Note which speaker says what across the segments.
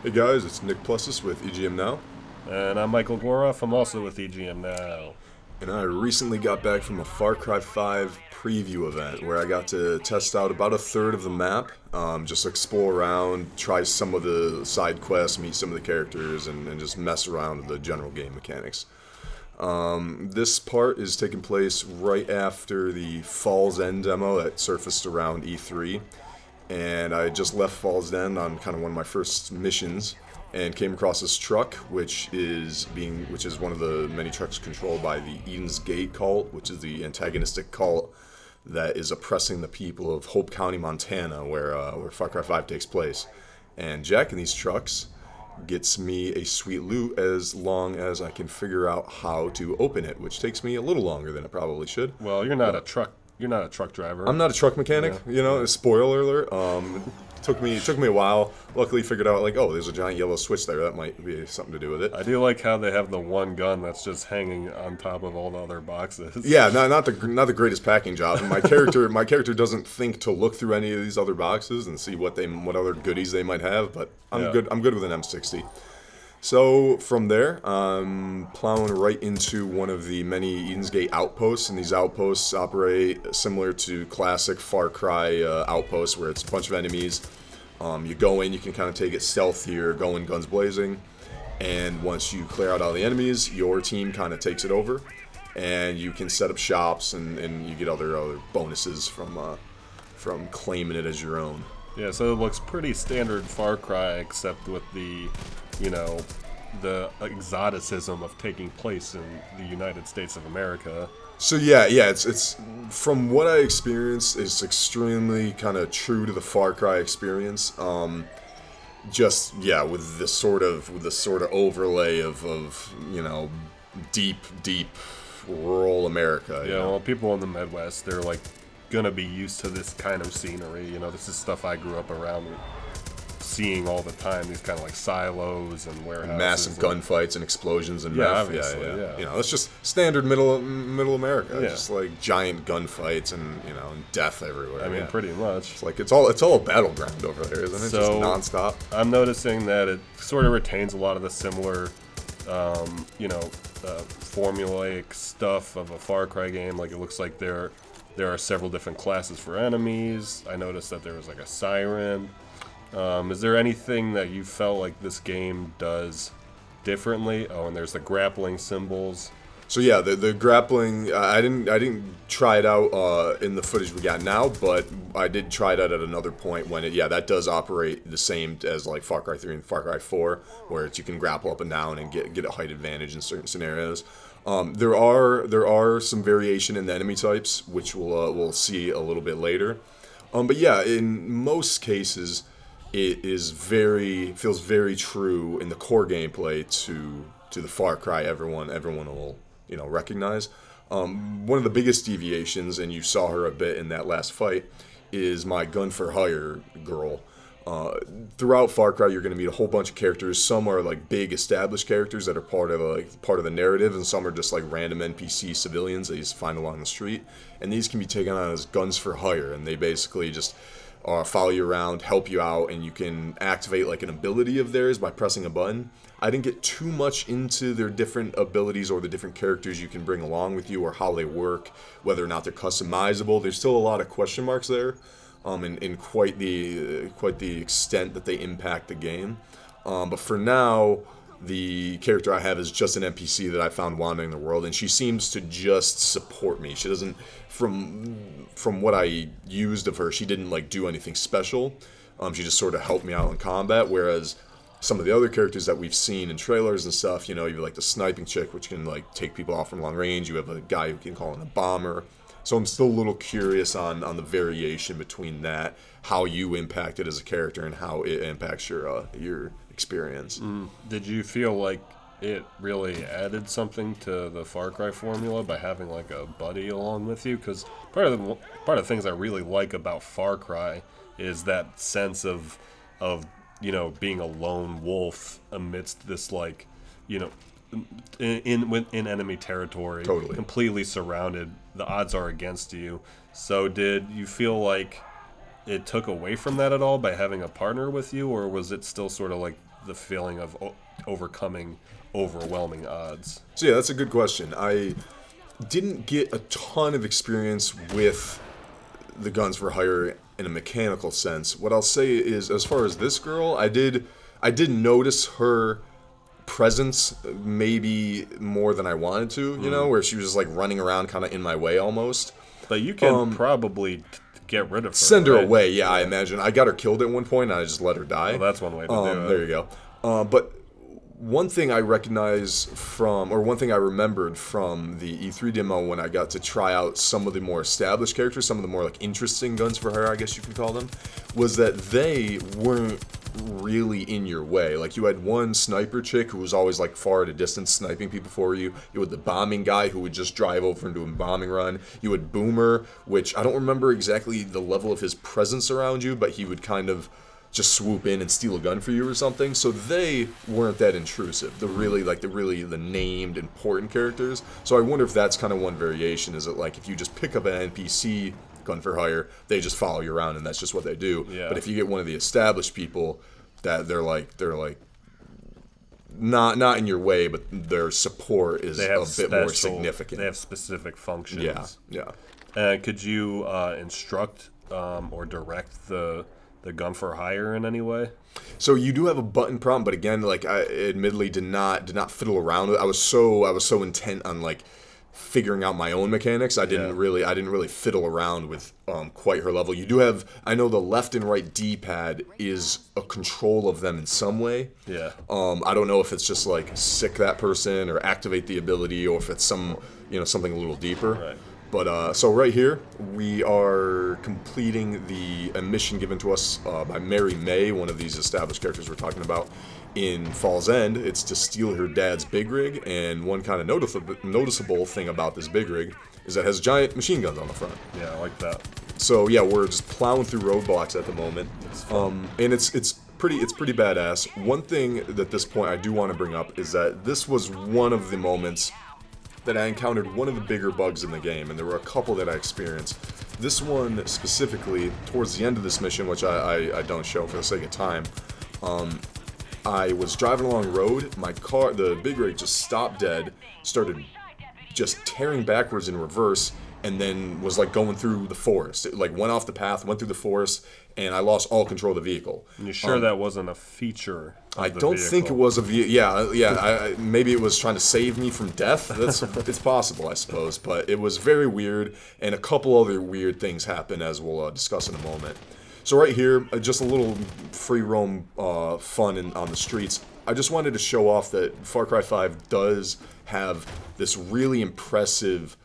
Speaker 1: Hey guys, it's Nick Plessas with EGM Now,
Speaker 2: And I'm Michael Goroff. I'm also with EGM now.
Speaker 1: and I recently got back from a Far Cry 5 preview event where I got to test out about a third of the map, just explore around, try some of the side quests, meet some of the characters, and just mess around with the general game mechanics. This part is taking place right after the Falls End demo that surfaced around E3. And I just left Falls End on kind of one of my first missions, and came across this truck, which is one of the many trucks controlled by the Eden's Gate cult, which is the antagonistic cult that is oppressing the people of Hope County, Montana, where Far Cry 5 takes place. And jacking these trucks gets me a sweet loot as long as I can figure out how to open it, which takes me a little longer than it probably should.
Speaker 2: Well, you're not a truck. You're not a truck driver.
Speaker 1: I'm not a truck mechanic, you know. Spoiler alert. It took me a while. Luckily, figured out like, oh, there's a giant yellow switch there. That might be something to do with it.
Speaker 2: I do like how they have the one gun that's just hanging on top of all the other boxes.
Speaker 1: Yeah, not the greatest packing job. And my character doesn't think to look through any of these other boxes and see what other goodies they might have. But I'm good with an M60. So from there, I'm plowing right into one of the many Eden's Gate outposts, and these outposts operate similar to classic Far Cry outposts, where it's a bunch of enemies. You go in, you can kind of take it stealthier, go in guns blazing, and once you clear out all the enemies, your team kind of takes it over, and you can set up shops, and you get other bonuses from claiming it as your own.
Speaker 2: Yeah, so it looks pretty standard Far Cry, except with the exoticism of taking place in the United States of America.
Speaker 1: So yeah, it's from what I experienced, it's extremely kind of true to the Far Cry experience. Just with this sort of overlay of deep rural America.
Speaker 2: Yeah, well, people in the Midwest, they're like gonna be used to this kind of scenery. You know, this is stuff I grew up around seeing all the time. These kind of like silos and warehouses,
Speaker 1: massive gunfights and explosions and meth.
Speaker 2: Obviously, yeah.
Speaker 1: You know, it's just standard middle America. Yeah. Just like giant gunfights and and death everywhere.
Speaker 2: I mean, pretty much.
Speaker 1: It's like it's all a battleground over there, isn't it?
Speaker 2: So,
Speaker 1: just nonstop.
Speaker 2: I'm noticing that it sort of retains a lot of the similar, formulaic stuff of a Far Cry game. Like, it looks like there are several different classes for enemies. I noticed that there was like a siren. Is there anything that you felt like this game does differently? Oh, and there's the grappling symbols.
Speaker 1: So yeah, the grappling, I didn't try it out in the footage we got now, but I did try it out at another point when that does operate the same as like Far Cry 3 and Far Cry 4, where you can grapple up and down and get a height advantage in certain scenarios. There are some variation in the enemy types, which we'll see a little bit later. But yeah, in most cases, it feels very true in the core gameplay to the Far Cry everyone will recognize. One of the biggest deviations, and you saw her a bit in that last fight, is my gun for hire girl. Throughout Far Cry, you're going to meet a whole bunch of characters. Some are like big established characters that are part of the narrative, and some are just like random NPC civilians that you just find along the street. And these can be taken on as guns for hire, and they basically just follow you around, help you out, and you can activate like an ability of theirs by pressing a button. I didn't get too much into their different abilities or the different characters you can bring along with you or how they work, whether or not they're customizable. There's still a lot of question marks there, in quite the extent that they impact the game. But for now, the character I have is just an NPC that I found wandering the world, and she seems to just support me. She doesn't, from what I used of her, she didn't like do anything special. She just sort of helped me out in combat, whereas some of the other characters that we've seen in trailers and stuff, you have like the sniping chick, which can like take people off from long range. You have a guy who can call in a bomber. So I'm still a little curious on the variation between that, how you impact it as a character, and how it impacts your experience.
Speaker 2: Did you feel like it really added something to the Far Cry formula by having like a buddy along with you? Because part of the things I really like about Far Cry is that sense of being a lone wolf amidst this like in enemy territory,
Speaker 1: totally
Speaker 2: completely surrounded. The odds are against you. So did you feel like it took away from that at all by having a partner with you, or was it still sort of like the feeling of overcoming overwhelming odds?
Speaker 1: So yeah, that's a good question. I didn't get a ton of experience with the guns for hire in a mechanical sense. What I'll say is, as far as this girl, I did notice her presence maybe more than I wanted to, you know, where she was just like running around kind of in my way almost.
Speaker 2: But you can probably get rid of her.
Speaker 1: Send her
Speaker 2: right?
Speaker 1: away, yeah, I imagine. I got her killed at one point, and I just let her die.
Speaker 2: Well, that's one way to do it.
Speaker 1: There you go. But one thing I recognize from, or one thing I remembered from the E3 demo when I got to try out some of the more established characters, some of the more like interesting guns for hire, I guess you can call them, was that they weren't really in your way. Like, you had one sniper chick who was always like far at a distance sniping people for you. You had the bombing guy who would just drive over and do a bombing run. You had Boomer, which I don't remember exactly the level of his presence around you, but he would kind of just swoop in and steal a gun for you or something. So they weren't that intrusive. The named important characters. So I wonder if that's kind of one variation. Is it like if you just pick up an NPC gun for hire, they just follow you around and that's just what they do.
Speaker 2: Yeah.
Speaker 1: But if you get one of the established people that they're like not in your way, but their support is a bit more significant.
Speaker 2: They have specific functions.
Speaker 1: Yeah.
Speaker 2: Could you instruct or direct the gun for hire in any way?
Speaker 1: So you do have a button prompt, but again, like, I admittedly did not fiddle around with it. I was so intent on like figuring out my own mechanics. I didn't really fiddle around with quite her level. You do have, I know the left and right D-pad is a control of them in some way.
Speaker 2: Yeah.
Speaker 1: I don't know if it's just like sick that person or activate the ability, or if it's something a little deeper.
Speaker 2: Right.
Speaker 1: But so right here, we are completing a mission given to us by Mary May, one of these established characters we're talking about in Fall's End. It's to steal her dad's big rig, and one kind of noticeable thing about this big rig is that it has giant machine guns on the front.
Speaker 2: Yeah, I like that.
Speaker 1: So yeah, we're just plowing through roadblocks at the moment, and it's pretty badass. One thing at this point I do want to bring up is that this was one of the moments that I encountered one of the bigger bugs in the game, and there were a couple that I experienced. This one specifically, towards the end of this mission, which I don't show for the sake of time, I was driving along the road, my car, the big rig just stopped dead, started just tearing backwards in reverse, and then was like going through the forest. It like went off the path, went through the forest, and I lost all control of the vehicle.
Speaker 2: And you sure that wasn't a feature of
Speaker 1: I
Speaker 2: the
Speaker 1: don't
Speaker 2: vehicle?
Speaker 1: think it was a vehicle. Yeah. Maybe it was trying to save me from death. It's possible, I suppose. But it was very weird, and a couple other weird things happened, as we'll discuss in a moment. So right here, just a little free roam fun on the streets. I just wanted to show off that Far Cry 5 does have this really impressive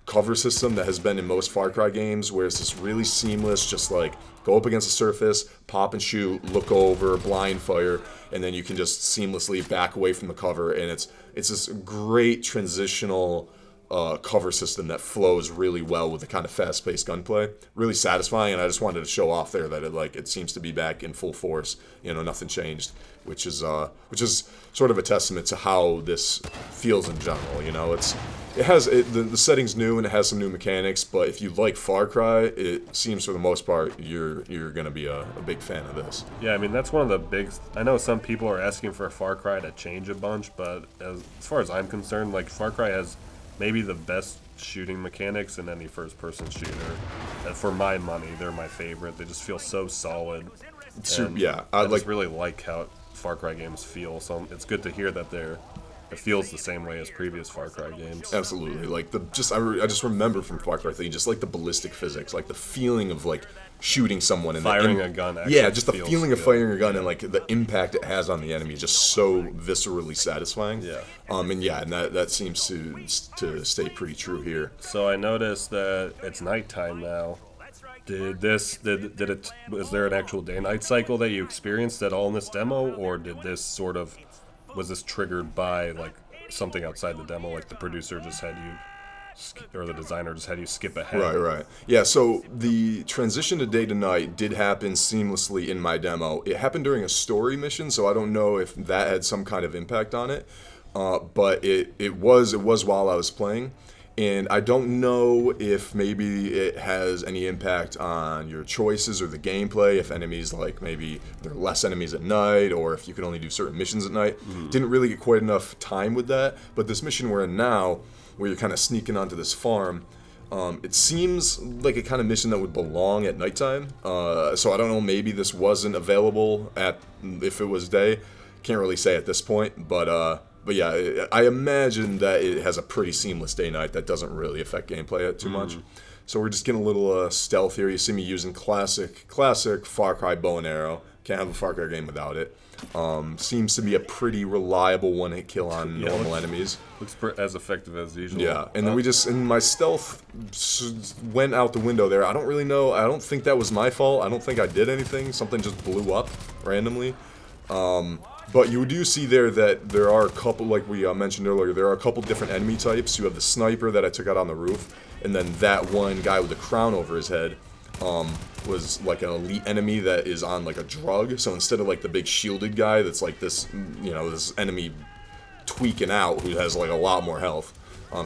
Speaker 1: cover system that has been in most Far Cry games, where it's just really seamless, just like go up against the surface, pop and shoot, look over, blind fire, and then you can just seamlessly back away from the cover, and it's this great transitional cover system that flows really well with the kind of fast-paced gunplay. Really satisfying, and I just wanted to show off there that it seems to be back in full force. Nothing changed, which is sort of a testament to how this feels in general. The setting's new and it has some new mechanics, but if you like Far Cry, it seems for the most part you're gonna be a big fan of this.
Speaker 2: Yeah, I mean that's one of the big. I know some people are asking for Far Cry to change a bunch, but as far as I'm concerned, like Far Cry has maybe the best shooting mechanics in any first-person shooter. And for my money, they're my favorite. They just feel so solid. I just really like how Far Cry games feel. So it's good to hear that it feels the same way as previous Far Cry games.
Speaker 1: Absolutely. Like I just remember from Far Cry 3, just like the ballistic physics, like the feeling of like shooting someone and
Speaker 2: firing a gun.
Speaker 1: Yeah, just the feeling of firing a gun and like the impact it has on the enemy is just so viscerally satisfying.
Speaker 2: Yeah.
Speaker 1: And that seems to stay pretty true here.
Speaker 2: So I noticed that it's nighttime now. Was there an actual day-night cycle that you experienced at all in this demo, or was this triggered by like something outside the demo, like the producer just had you, or the designer just had you skip ahead?
Speaker 1: Right. Yeah, so the transition to day to night did happen seamlessly in my demo. It happened during a story mission, so I don't know if that had some kind of impact on it, but it was while I was playing. And I don't know if maybe it has any impact on your choices or the gameplay, if enemies, like, maybe there are less enemies at night, or if you can only do certain missions at night. Didn't really get quite enough time with that, but this mission we're in now, where you're kind of sneaking onto this farm, it seems like a kind of mission that would belong at nighttime. So I don't know, maybe this wasn't available if it was day. Can't really say at this point, but yeah, I imagine that it has a pretty seamless day-night that doesn't really affect gameplay too much. So we're just getting a little stealth here. You see me using classic Far Cry bow and arrow. Can't have a Far Cry game without it. Seems to be a pretty reliable one-hit kill on normal enemies.
Speaker 2: Looks as effective as usual.
Speaker 1: Yeah, and then and my stealth went out the window there. I don't really know. I don't think that was my fault. I don't think I did anything. Something just blew up randomly. But you do see there that there are a couple, like we mentioned earlier, there are a couple different enemy types. You have the sniper that I took out on the roof, and then that one guy with the crown over his head was like an elite enemy that is on like a drug. So instead of like the big shielded guy that's like this, you know, this enemy tweaking out who has like a lot more health.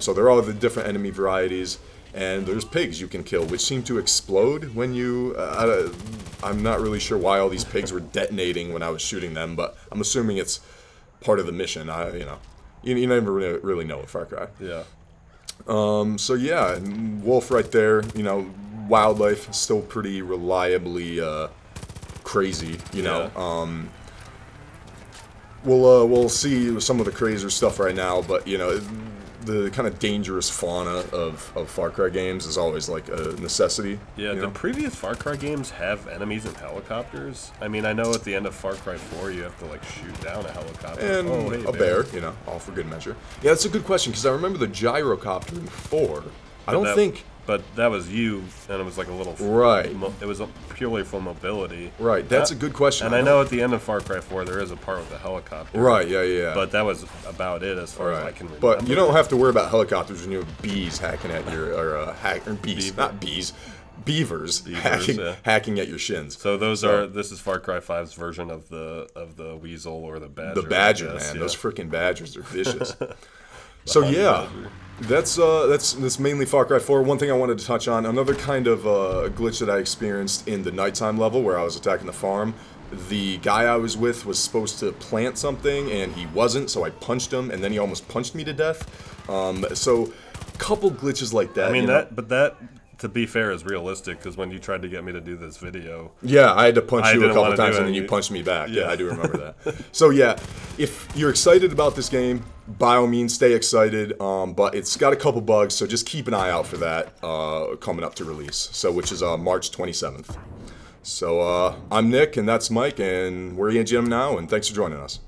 Speaker 1: So there are all the different enemy varieties. And there's pigs you can kill, which seem to explode when you... I'm not really sure why all these pigs were detonating when I was shooting them, but I'm assuming it's part of the mission. You never really know with Far Cry.
Speaker 2: Yeah.
Speaker 1: So yeah, wolf right there. You know, wildlife still pretty reliably crazy. You know. We'll see some of the crazier stuff right now, but you know. The kind of dangerous fauna of Far Cry games is always like a necessity.
Speaker 2: Yeah,
Speaker 1: the
Speaker 2: previous Far Cry games have enemies in helicopters. I mean, I know at the end of Far Cry 4 you have to like shoot down a helicopter.
Speaker 1: And a bear, you know, all for good measure. Yeah, that's a good question, because I remember the gyrocopter in 4. I don't think...
Speaker 2: But that was you, and it was like a little...
Speaker 1: Right.
Speaker 2: It was purely for mobility.
Speaker 1: Right, that's a good question.
Speaker 2: And I know at the end of Far Cry 4 there is a part with the helicopter.
Speaker 1: Right, yeah.
Speaker 2: But that was about it as far as I can remember.
Speaker 1: But you don't have to worry about helicopters when you have bees hacking at your... or bees, not bees. Beavers hacking at your shins.
Speaker 2: So those are... This is Far Cry 5's version of the weasel or the badger.
Speaker 1: The badger, man. Those freaking badgers are vicious. So yeah... That's mainly Far Cry 4. One thing I wanted to touch on, another kind of glitch that I experienced in the nighttime level where I was attacking the farm. The guy I was with was supposed to plant something and he wasn't, so I punched him and then he almost punched me to death. So a couple glitches like that.
Speaker 2: I mean, that to be fair is realistic, because when you tried to get me to do this video,
Speaker 1: yeah, I had to punch you a couple times and then you punched me back. Yeah, I do remember that. So yeah, if you're excited about this game, by all means stay excited, but it's got a couple bugs, so just keep an eye out for that coming up to release, so which is March 27th. So I'm Nick, and that's Mike, and we're EGM now, and thanks for joining us.